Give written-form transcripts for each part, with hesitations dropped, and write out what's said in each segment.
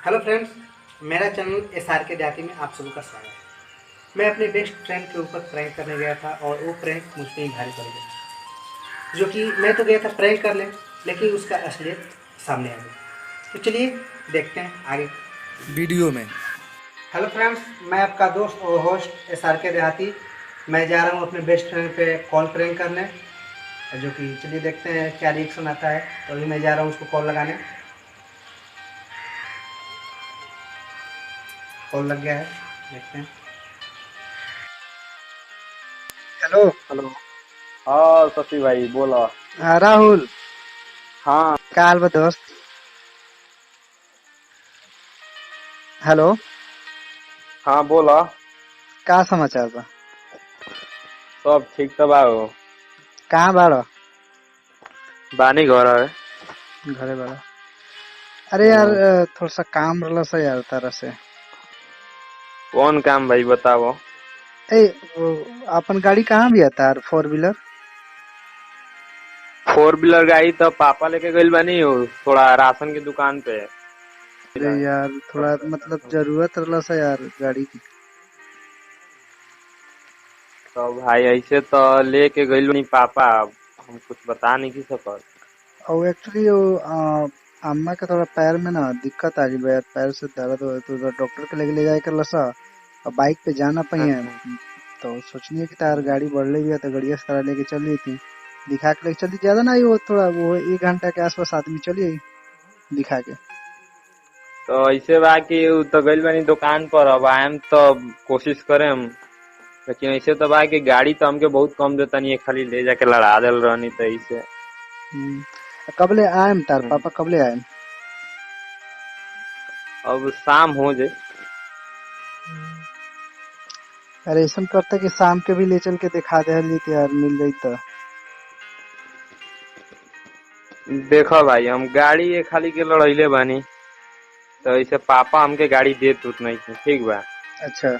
Hello friends, मेरा channel SRK देहाती में आप सभी का स्वागत है। मैं अपने बेस्ट फ्रेंड के ऊपर प्रैंक करने गया था और वो प्रैंक मुझ पे ही भारी पड़ गया। जो कि मैं तो गया था प्रैंक करने, लेकिन उसका असलियत सामने आ गई। तो चलिए देखते हैं आगे वीडियो में। हेलो फ्रेंड्स, मैं आपका दोस्त और होस्ट SRK देहाती। मैं जा रहा हूँ अपने बेस्ट फ्रेंड पे कॉल प्रैंक करने, जो कि चलिए देखते हैं क्या रिएक्शन आता है। तो अभी मैं जा रहा हूँ उसको कॉल लगाने। कॉल लग गया है, देखते हैं। हेलो। हेलो। हाँ शशि भाई बोला। राहुल, हाँ का हाल बा दोस्त? हेलो, हाँ बोला। का समाचार बा? सब ठीक तो बा हो। कहाँ बाड़ो? बानी घर है। घरे बाड़ो? अरे यार, हम्म, थोड़ा सा काम रहला सा यार तारा से। कौन काम भाई बताओ। ए, वो अपन गाड़ी कहाँ भी आता यार, 4 व्हीलर? फोर व्हीलर गाड़ी तो पापा लेके गइल बानी हो, थोड़ा राशन की दुकान पे। अरे यार, थोड़ा मतलब जरूरत रहला सा यार गाड़ी की। तो भाई ऐसे तो लेके गइल बानी पापा, अब हम कुछ बता नहीं की सकत। और एक्चुअली वो अम्मा के थोड़ा पैर में ना दिक्कत आ गई बा यार, पैर से दर्द हो तो डॉक्टर के लेके ले जाए कर लसा। और बाइक पे जाना पाई है, अच्छा। तो सोचनी है कि तार गाड़ी बढ़ रही है तो गड़िया से तारा लेके चल रही थी। दिखा के लेके चली, ज्यादा ना ही, वो थोड़ा वो 1 घंटा के आसपास आदमी चलिए दिखा के। तो ऐसे बा कि उ तो गइल बानी दुकान पर, अब आएम तो कोशिश करें हम। लेकिन ऐसे तो बा कि गाड़ी तो हमके बहुत कम देता नहीं है, खाली ले जाके लड़ा देल रहनी तो ऐसे। कबले आयम तार पापा, कबले आयम? अब शाम हो जाए। अरे ऐसा करता कि शाम के भी ले चल के दिखा दे तो यार, मिल जाई तो। देखो भाई, हम गाड़ी ये खाली के लड़ाइले बानी, तो ऐसे पापा हमके गाड़ी देत उत नहीं थे, ठीक बा। अच्छा,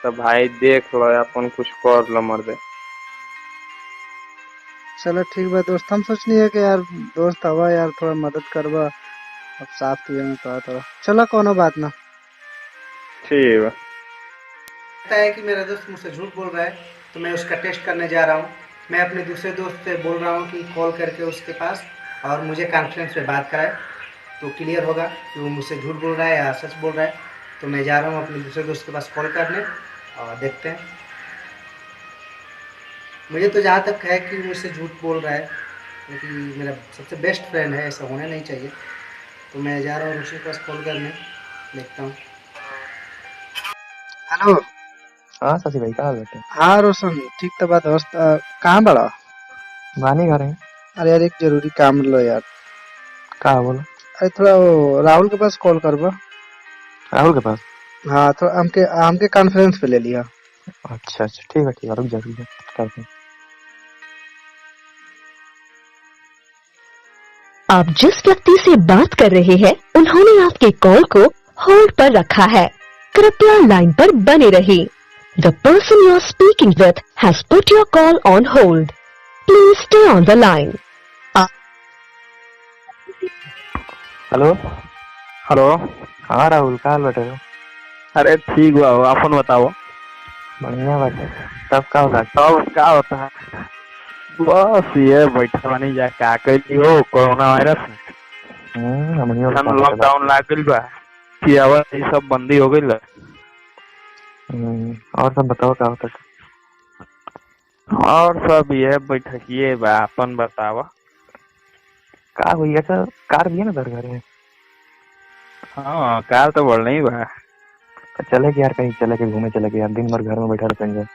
तो भाई देख लो, अपन कुछ कर लो मर्दे। चलो ठीक बा दोस्त। हम सोचनी है कि यार दोस्त हवा यार, थोड़ा मदद करवा। अब साफ तुझे में कहा थोड़ा, चलो कोनो बात ना। ठीक बा। लगता है कि मेरा दोस्त मुझसे झूठ बोल रहा है, तो मैं उसका टेस्ट करने जा रहा हूँ। मैं अपने दूसरे दोस्त से बोल रहा हूँ कि कॉल करके उसके पास और मुझे कॉन्फ्रेंस पे बात कराए, तो क्लियर होगा कि वो मुझसे झूठ बोल रहा है या सच बोल रहा है। तो मैं जा रहा हूँ अपने दूसरे दोस्त के पास कॉल करने और देखते हैं। मुझे तो जहाँ तक है कि मुझसे झूठ बोल रहा है, लेकिन मेरा सबसे बेस्ट फ्रेंड है, ऐसा होना नहीं चाहिए। तो मैं जा रहा हूँ उसके पास कॉल करने, देखता हूँ। हेलो। हाँ शशि भाई, कहाँ बैठे? हाँ रोशन, ठीक तो बात दोस्त। कहाँ बड़ा? बानी घर है। अरे यार, एक जरूरी काम लो यार। कहाँ बोलो? अरे थोड़ा वो राहुल के पास कॉल करबा। राहुल के पास? हाँ, थोड़ा हमके हमके कॉन्फ्रेंस पे ले लिया। अच्छा अच्छा, ठीक है रुक जा करते हैं। आप जिस व्यक्ति से बात कर रहे हैं उन्होंने आपके कॉल को होल्ड पर रखा है। कृपया लाइन पर बने रहिए। The person you are speaking with has put your call on hold. Please stay on the line. Hello. Hello. हाँ राहुल, कहाँ बैठे हो? अरे ठीक बा, अपन बताओ। बढ़िया बैठे। तब का होगा? तब क्या होता है? बस ये बैठा बानी, जा का कइली हो कोरोना वायरस में। हमनी और हम का बैठे बा। लॉकडाउन लाग गइल बा, कि अब ये सब बंदी हो गइल बा। और सब बताओ क्या होता है? और सब ये बैठकिए बा, अपन बतावा। कार हुई? अच्छा, कार भी है ना तेरे घर में? हाँ कार तो बढ़ नहीं बा। तो चले कि यार, कहीं चले के घूमे, चले के यार, दिन भर घर में बैठा रहते हैं।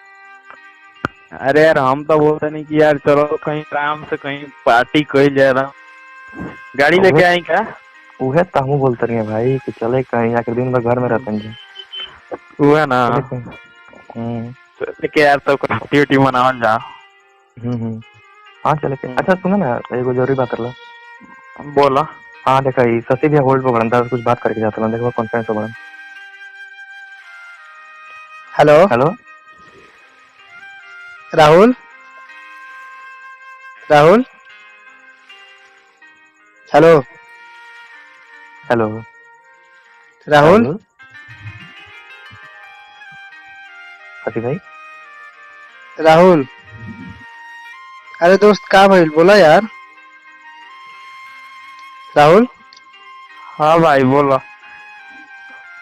अरे यार, हम तो बोलते नहीं कि यार चलो कहीं आराम से कहीं पार्टी कइल जाए ना। गाड़ी उहे लेके आई क्या? उहे तो हम बोलते रहे भाई कि चले कहीं, आकर दिन भर घर में रहते हैं। वो है ना। चले कहीं। हम्म लेके यार तो पार्टी उटी मनावल जा। हाँ चले के। अच्छा सुनो ना, एगो जरूरी बात रहा। बोला। हाँ देखा, ई शशि भैया होल्ड पे बड़न था, कुछ बात करके जाता हूँ, देखो कॉन्फ्रेंस पे बड़न। Hello hello. Rahul. Rahul, hello. Hello. Rahul. हाथी भाई। राहुल, अरे दोस्त का भइल बोला यार। राहुल, हाँ भाई बोलो।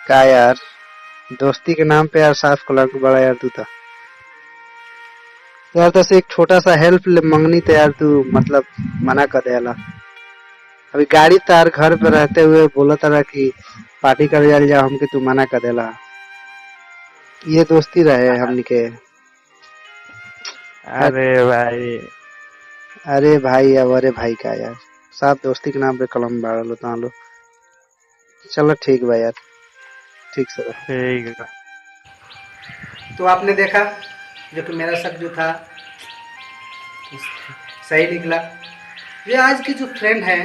का यार, दोस्ती के नाम पे यार साफ कलंक बड़ा यार तू तो। यार तो एक छोटा सा हेल्प मांगनी तो यार तू मतलब मना कर देला। अभी गाड़ी तार घर पे रहते हुए बोला था कि पार्टी कर जा हमके तू मना कर देला। ये दोस्ती रहे हमनी के। अरे भाई अरे भाई अब अरे भाई का यार, साफ दोस्ती के नाम पे कलम बाड़ लो ता लो। चलो ठीक बा यार, ठीक से रहो। ठीक है। तो आपने देखा जो कि मेरा शक जो था सही निकला। ये आज की जो फ्रेंड है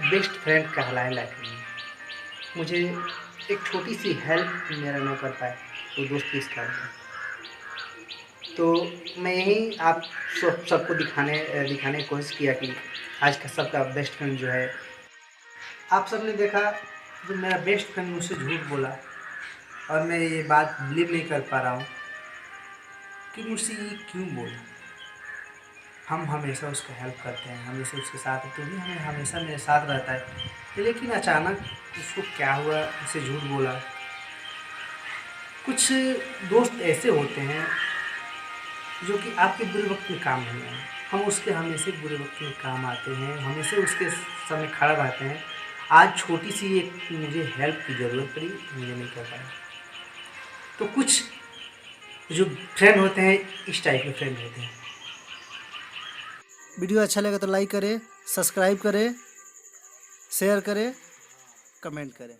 बेस्ट फ्रेंड कहलाने लायक नहीं है। मुझे एक छोटी सी हेल्प मेरा ना कर पाए वो दोस्त किस कारण है। तो मैं यही आप सबको दिखाने की कोशिश किया कि आज का सबका बेस्ट फ्रेंड जो है। आप सबने देखा जो मेरा बेस्ट फ्रेंड मुझसे झूठ बोला और मैं ये बात बिलीव नहीं कर पा रहा हूँ कि मुझसे ये क्यों बोला। हम हमेशा उसका हेल्प करते हैं, हमेशा उसके साथ तो भी हमें हमेशा मेरे साथ रहता है, लेकिन अचानक उसको क्या हुआ उसे झूठ बोला। कुछ दोस्त ऐसे होते हैं जो कि आपके बुरे वक्त में काम नहीं आए, हम उसके हमेशा बुरे वक्त में काम आते हैं, हमेशा उसके समय खड़ा रहते हैं। आज छोटी सी एक मुझे हेल्प की ज़रूरत पड़ी, मुझे नहीं कर पाया। तो कुछ जो फ्रेंड होते हैं इस टाइप के फ्रेंड होते हैं। वीडियो अच्छा लगे तो लाइक करें, सब्सक्राइब करें, शेयर करें, कमेंट करें।